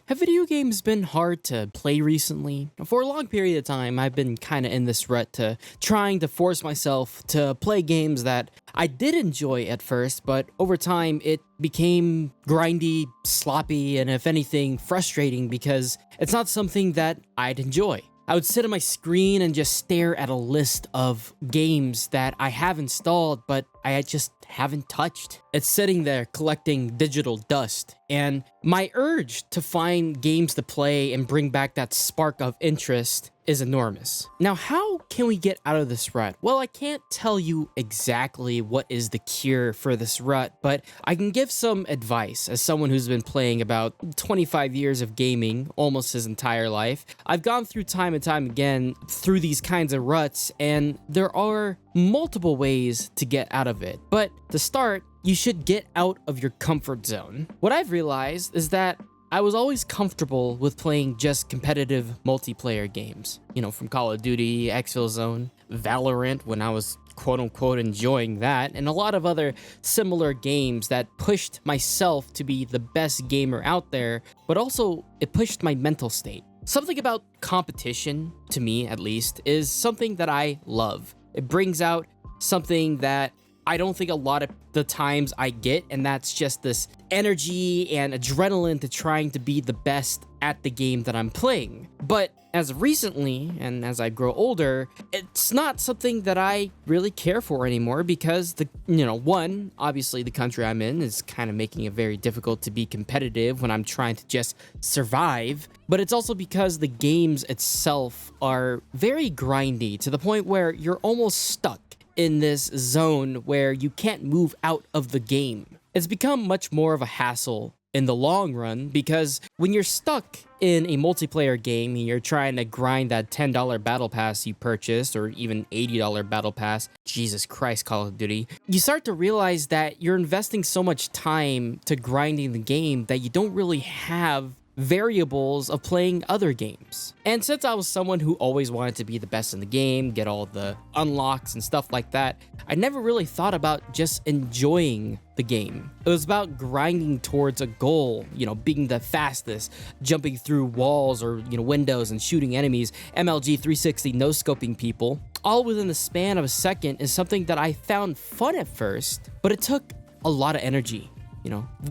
Have video games been hard to play recently? For a long period of time, I've been kind of in this rut to trying to force myself to play games that I did enjoy at first, but over time it became grindy, sloppy, and if anything, frustrating because it's not something that I'd enjoy. I would sit on my screen and just stare at a list of games that I have installed, but I just haven't touched. It's sitting there collecting digital dust, and my urge to find games to play and bring back that spark of interest is enormous. Now, how can we get out of this rut? Well, I can't tell you exactly what is the cure for this rut, but I can give some advice as someone who's been playing about 25 years of gaming, almost his entire life. I've gone through time and time again through these kinds of ruts, and there are multiple ways to get out of it. But to start, you should get out of your comfort zone. What I've realized is that I was always comfortable with playing just competitive multiplayer games, from Call of Duty, Zone, Valorant when I was quote unquote enjoying that, and a lot of other similar games that pushed myself to be the best gamer out there, but also it pushed my mental state. Something about competition, to me at least, is something that I love. It brings out something that I don't think a lot of the times I get, and that's just this energy and adrenaline to trying to be the best at the game that I'm playing. But as of recently, and as I grow older, it's not something that I really care for anymore because one, obviously the country I'm in is kind of making it very difficult to be competitive when I'm trying to just survive. But it's also because the games itself are very grindy to the point where you're almost stuck in this zone where you can't move out of the game. It's become much more of a hassle in the long run because when you're stuck in a multiplayer game and you're trying to grind that $10 battle pass you purchased or even $80 battle pass, Jesus Christ, Call of Duty, you start to realize that you're investing so much time to grinding the game that you don't really have variables of playing other games. And since I was someone who always wanted to be the best in the game, get all the unlocks and stuff like that, I never really thought about just enjoying the game. It was about grinding towards a goal, being the fastest, jumping through walls or, windows and shooting enemies, MLG 360 no-scoping people, all within the span of a second is something that I found fun at first, but it took a lot of energy.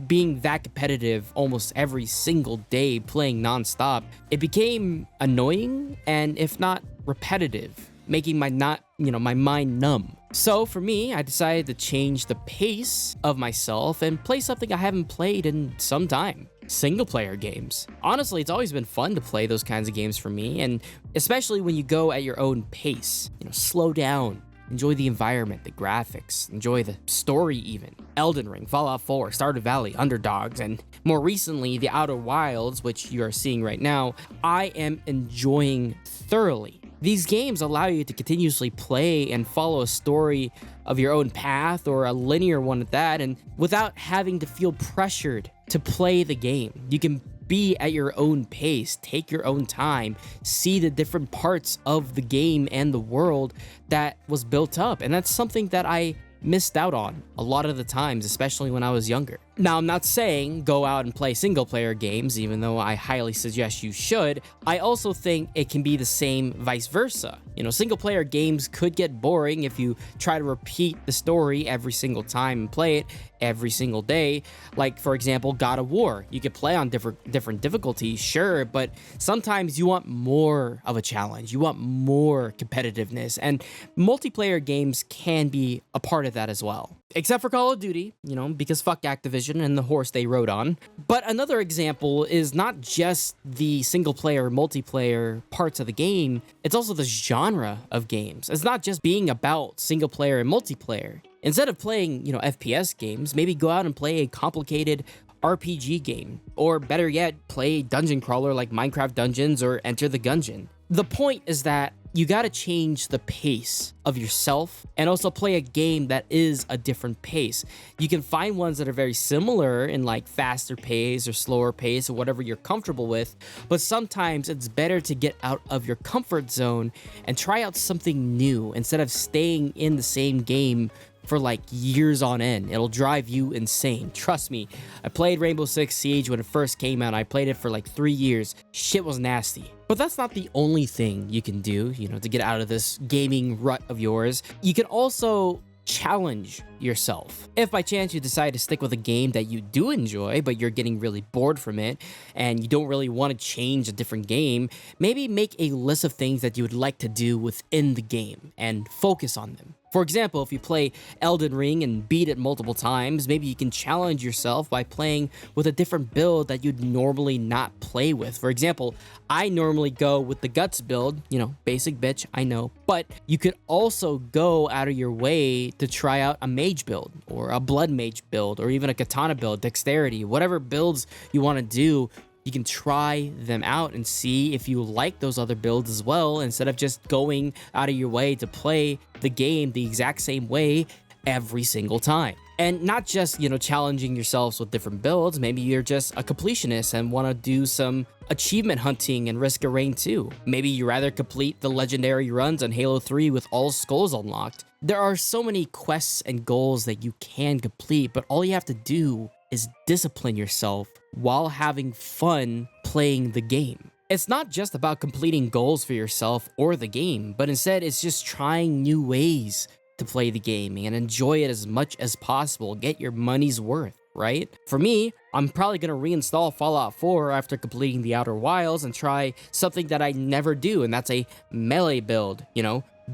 Being that competitive almost every single day, playing nonstop, it became annoying and if not repetitive, making my mind numb. So for me, I decided to change the pace of myself and play something I haven't played in some time. Single player games. Honestly, it's always been fun to play those kinds of games for me, and especially when you go at your own pace, slow down. Enjoy the environment, the graphics, enjoy the story even. Elden Ring, Fallout 4, Stardew Valley, Underdogs, and more recently, The Outer Wilds, which you are seeing right now, I am enjoying thoroughly. These games allow you to continuously play and follow a story of your own path or a linear one at that, and without having to feel pressured to play the game. You can be at your own pace, take your own time, see the different parts of the game and the world that was built up. And that's something that I missed out on a lot of the times, especially when I was younger. Now, I'm not saying go out and play single player games, even though I highly suggest you should. I also think it can be the same vice versa. Single player games could get boring if you try to repeat the story every single time and play it every single day. Like, for example, God of War. You could play on different difficulties, sure, but sometimes you want more of a challenge. You want more competitiveness, and multiplayer games can be a part of that as well. Except for Call of Duty, because fuck Activision and the horse they rode on. But another example is not just the single player, multiplayer parts of the game, it's also the genre of games. It's not just being about single player and multiplayer. Instead of playing, FPS games, maybe go out and play a complicated RPG game. Or better yet, play a dungeon crawler like Minecraft Dungeons or Enter the Gungeon. The point is that you gotta change the pace of yourself and also play a game that is a different pace. You can find ones that are very similar in like faster pace or slower pace or whatever you're comfortable with, but sometimes it's better to get out of your comfort zone and try out something new instead of staying in the same game for like years on end. It'll drive you insane. Trust me, I played Rainbow Six Siege when it first came out. I played it for like 3 years. Shit was nasty. But that's not the only thing you can do, to get out of this gaming rut of yours. You can also challenge yourself. If by chance you decide to stick with a game that you do enjoy, but you're getting really bored from it and you don't really want to change a different game, maybe make a list of things that you would like to do within the game and focus on them. For example, if you play Elden Ring and beat it multiple times, maybe you can challenge yourself by playing with a different build that you'd normally not play with. For example, I normally go with the Guts build, basic bitch, I know, but you could also go out of your way to try out a mage build or a blood mage build or even a katana build, dexterity, whatever builds you want to do. You can try them out and see if you like those other builds as well, instead of just going out of your way to play the game the exact same way every single time. And not just, challenging yourselves with different builds. Maybe you're just a completionist and want to do some achievement hunting and Risk of Rain 2. Maybe you rather complete the legendary runs on Halo 3 with all skulls unlocked. There are so many quests and goals that you can complete, but all you have to do is discipline yourself while having fun playing the game. It's not just about completing goals for yourself or the game, but instead it's just trying new ways to play the game and enjoy it as much as possible. Get your money's worth, right? For me, I'm probably going to reinstall Fallout 4 after completing the Outer Wilds and try something that I never do, and that's a melee build,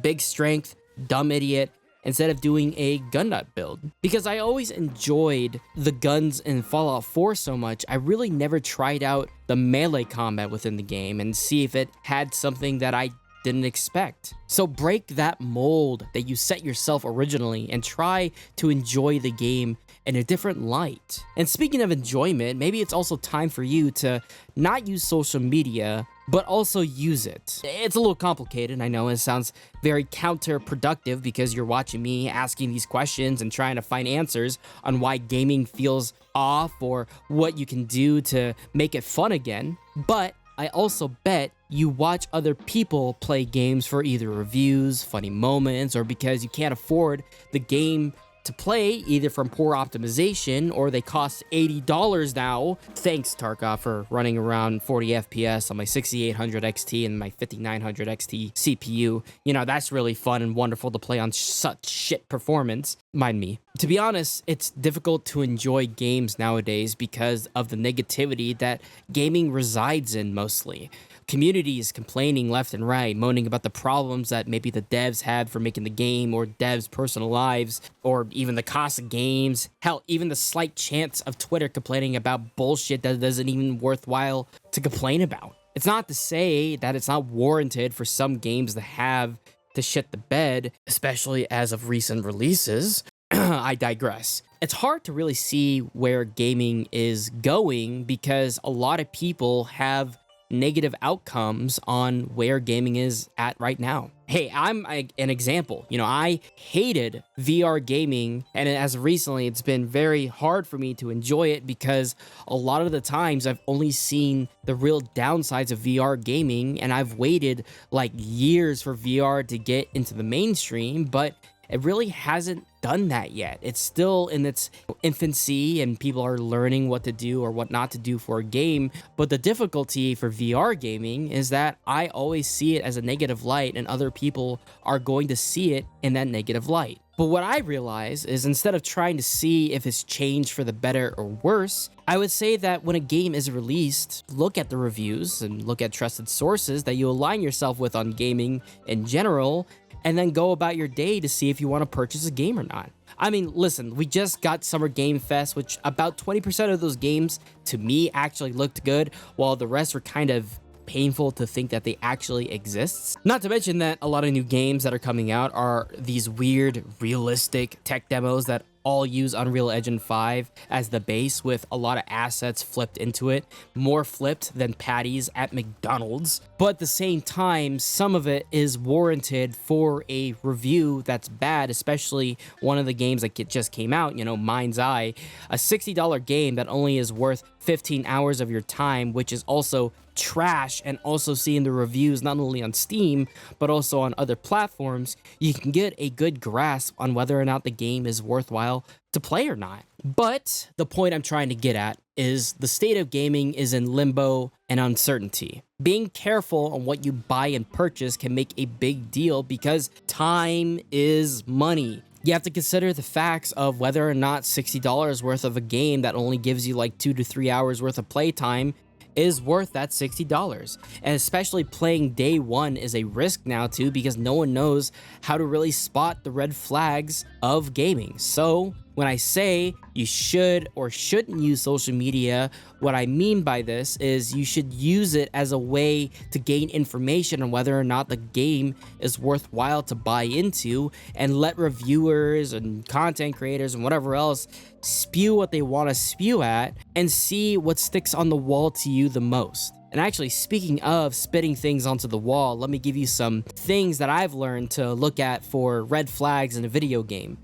big strength, dumb idiot, instead of doing a gun nut build. Because I always enjoyed the guns in Fallout 4 so much, I really never tried out the melee combat within the game and see if it had something that I didn't expect. So break that mold that you set yourself originally and try to enjoy the game in a different light. And speaking of enjoyment, maybe it's also time for you to not use social media, but also use it. It's a little complicated, I know, it sounds very counterproductive because you're watching me asking these questions and trying to find answers on why gaming feels off or what you can do to make it fun again. But I also bet you watch other people play games for either reviews, funny moments, or because you can't afford the game to play, either from poor optimization or they cost $80 now. Thanks, Tarkov, for running around 40 FPS on my 6800 XT and my 5900 XT CPU. That's really fun and wonderful to play on such shit performance. Mind me. To be honest, it's difficult to enjoy games nowadays because of the negativity that gaming resides in mostly. Communities complaining left and right, moaning about the problems that maybe the devs had for making the game or devs' personal lives, or even the cost of games. Hell, even the slight chance of Twitter complaining about bullshit that isn't even worthwhile to complain about. It's not to say that it's not warranted for some games to have to shit the bed, especially as of recent releases. I digress. It's hard to really see where gaming is going because a lot of people have negative outcomes on where gaming is at right now. Hey, I'm an example. I hated VR gaming, and as of recently, it's been very hard for me to enjoy it because a lot of the times I've only seen the real downsides of VR gaming, and I've waited like years for VR to get into the mainstream, but it really hasn't done that yet. It's still in its infancy and people are learning what to do or what not to do for a game. But the difficulty for VR gaming is that I always see it as a negative light and other people are going to see it in that negative light. But what I realize is instead of trying to see if it's changed for the better or worse, I would say that when a game is released, look at the reviews and look at trusted sources that you align yourself with on gaming in general, and then go about your day to see if you want to purchase a game or not. I mean, listen, we just got Summer Game Fest, which about 20% of those games, to me, actually looked good, while the rest were kind of painful to think that they actually exist. Not to mention that a lot of new games that are coming out are these weird, realistic tech demos that all use Unreal Engine 5 as the base with a lot of assets flipped into it, more flipped than patties at McDonald's. But at the same time, some of it is warranted for a review that's bad, especially one of the games that just came out, Mind's Eye, a $60 game that only is worth 15 hours of your time, which is also trash and also seeing the reviews not only on Steam but also on other platforms, you can get a good grasp on whether or not the game is worthwhile to play or not. But the point I'm trying to get at is the state of gaming is in limbo and uncertainty. Being careful on what you buy and purchase can make a big deal because time is money. You have to consider the facts of whether or not $60 worth of a game that only gives you like 2 to 3 hours worth of playtime is worth that $60. And especially playing day one is a risk now too, because no one knows how to really spot the red flags of gaming. So when I say you should or shouldn't use social media, what I mean by this is you should use it as a way to gain information on whether or not the game is worthwhile to buy into, and let reviewers and content creators and whatever else spew what they want to spew at and see what sticks on the wall to you the most. And actually, speaking of spitting things onto the wall, let me give you some things that I've learned to look at for red flags in a video game.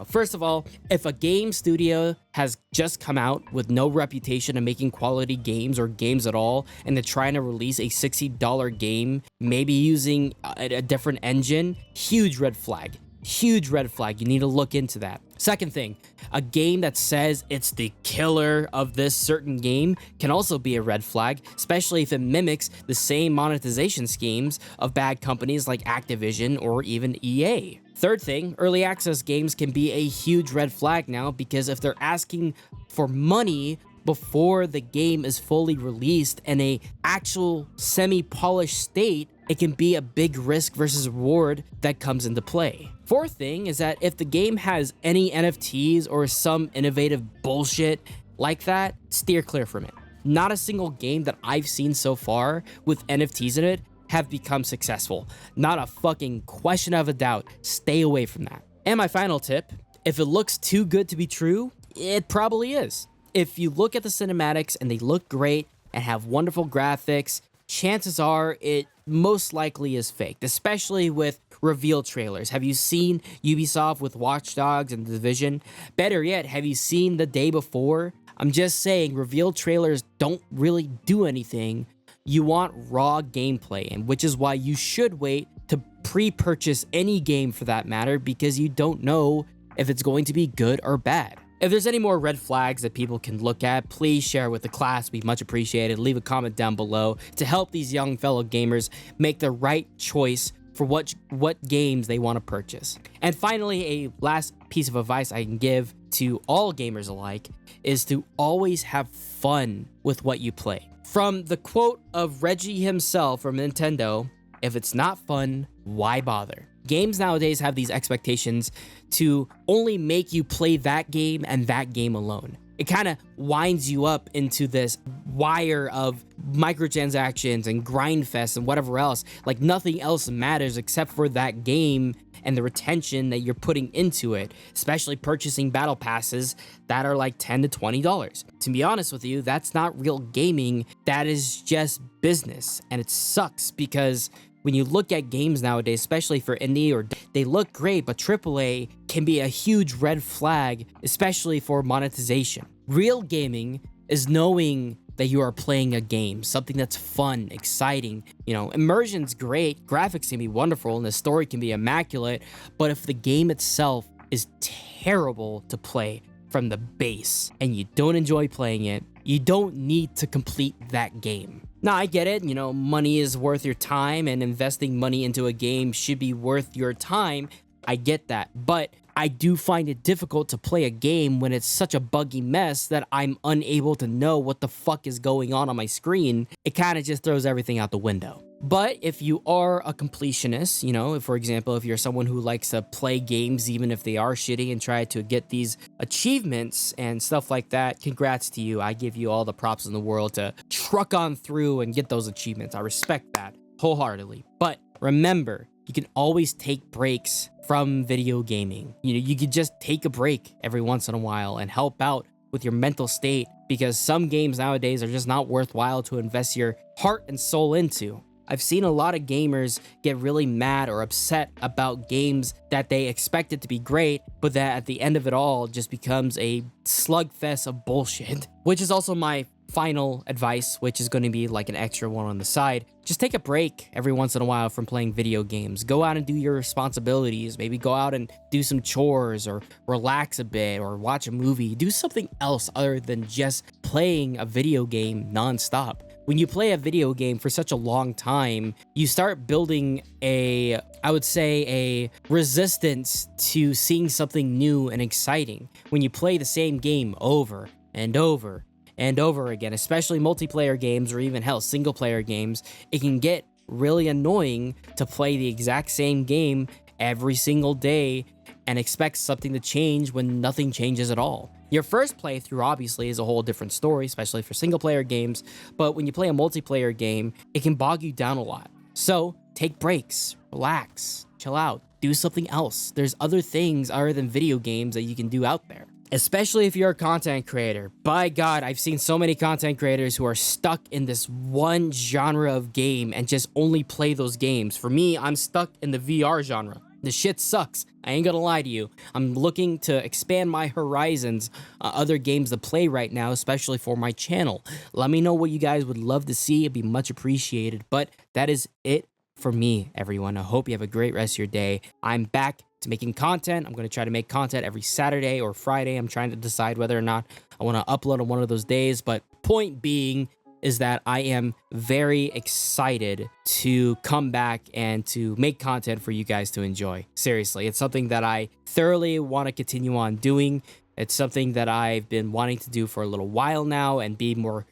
First of all, if a game studio has just come out with no reputation of making quality games or games at all, and they're trying to release a $60 game, maybe using a different engine, huge red flag. Huge red flag. You need to look into that. Second thing, a game that says it's the killer of this certain game can also be a red flag, especially if it mimics the same monetization schemes of bad companies like Activision or even EA. Third thing, early access games can be a huge red flag now, because if they're asking for money before the game is fully released in a actual semi-polished state, it can be a big risk versus reward that comes into play. Fourth thing is that if the game has any NFTs or some innovative bullshit like that, steer clear from it. Not a single game that I've seen so far with NFTs in it have become successful. Not a fucking question of a doubt. Stay away from that. And my final tip, if it looks too good to be true, it probably is. If you look at the cinematics and they look great and have wonderful graphics, chances are it most likely is faked, especially with reveal trailers. Have you seen Ubisoft with Watch Dogs and The Division? Better yet, have you seen The Day Before? I'm just saying, reveal trailers don't really do anything. You want raw gameplay, and which is why you should wait to pre-purchase any game for that matter, because you don't know if it's going to be good or bad. If there's any more red flags that people can look at, please share with the class. It'd be much appreciated. Leave a comment down below to help these young fellow gamers make the right choice for what games they want to purchase. And finally, a last piece of advice I can give to all gamers alike is to always have fun with what you play. From the quote of Reggie himself from Nintendo, if it's not fun, why bother? Games nowadays have these expectations to only make you play that game and that game alone. It kind of winds you up into this wire of microtransactions and grind fest and whatever else. Like nothing else matters except for that game and the retention that you're putting into it, especially purchasing battle passes that are like $10 to $20. To be honest with you, that's not real gaming. That is just business, and it sucks because when you look at games nowadays, especially for indie, or they look great, but AAA can be a huge red flag, especially for monetization. Real gaming is knowing that you are playing a game, something that's fun, exciting. Immersion's great, graphics can be wonderful, and the story can be immaculate, but if the game itself is terrible to play from the base and you don't enjoy playing it, you don't need to complete that game. Now, I get it, money is worth your time, and investing money into a game should be worth your time. I get that, but I do find it difficult to play a game when it's such a buggy mess that I'm unable to know what the fuck is going on my screen. It kind of just throws everything out the window. But if you are a completionist, if, for example, if you're someone who likes to play games even if they are shitty and try to get these achievements and stuff like that, congrats to you. I give you all the props in the world to truck on through and get those achievements. I respect that wholeheartedly. But remember, you can always take breaks from video gaming. You could just take a break every once in a while and help out with your mental state, because some games nowadays are just not worthwhile to invest your heart and soul into. I've seen a lot of gamers get really mad or upset about games that they expected to be great, but that at the end of it all just becomes a slugfest of bullshit. Which is also my final advice, which is going to be like an extra one on the side, just take a break every once in a while from playing video games. Go out and do your responsibilities. Maybe go out and do some chores or relax a bit or watch a movie. Do something else other than just playing a video game nonstop. When you play a video game for such a long time, you start building I would say, a resistance to seeing something new and exciting. When you play the same game over and over and over again, especially multiplayer games or even hell, single player games, it can get really annoying to play the exact same game every single day and expect something to change when nothing changes at all. Your first playthrough obviously is a whole different story, especially for single player games, but when you play a multiplayer game, it can bog you down a lot. So take breaks, relax, chill out, do something else. There's other things other than video games that you can do out there. Especially if you're a content creator. By God, I've seen so many content creators who are stuck in this one genre of game and just only play those games. For me, I'm stuck in the VR genre. The shit sucks. I ain't gonna lie to you. I'm looking to expand my horizons, other games to play right now, especially for my channel. Let me know what you guys would love to see. It'd be much appreciated. But that is it for me, everyone. I hope you have a great rest of your day. I'm back to making content. I'm going to try to make content every Saturday or Friday. I'm trying to decide whether or not I want to upload on one of those days. But point being is that I am very excited to come back and to make content for you guys to enjoy. Seriously, it's something that I thoroughly want to continue on doing. It's something that I've been wanting to do for a little while now and be more,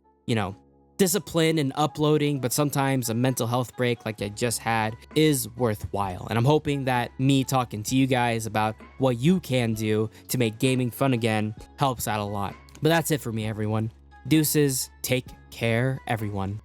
disciplined in uploading, but sometimes a mental health break like I just had is worthwhile. And I'm hoping that me talking to you guys about what you can do to make gaming fun again helps out a lot. But that's it for me, everyone. Deuces, take care, everyone.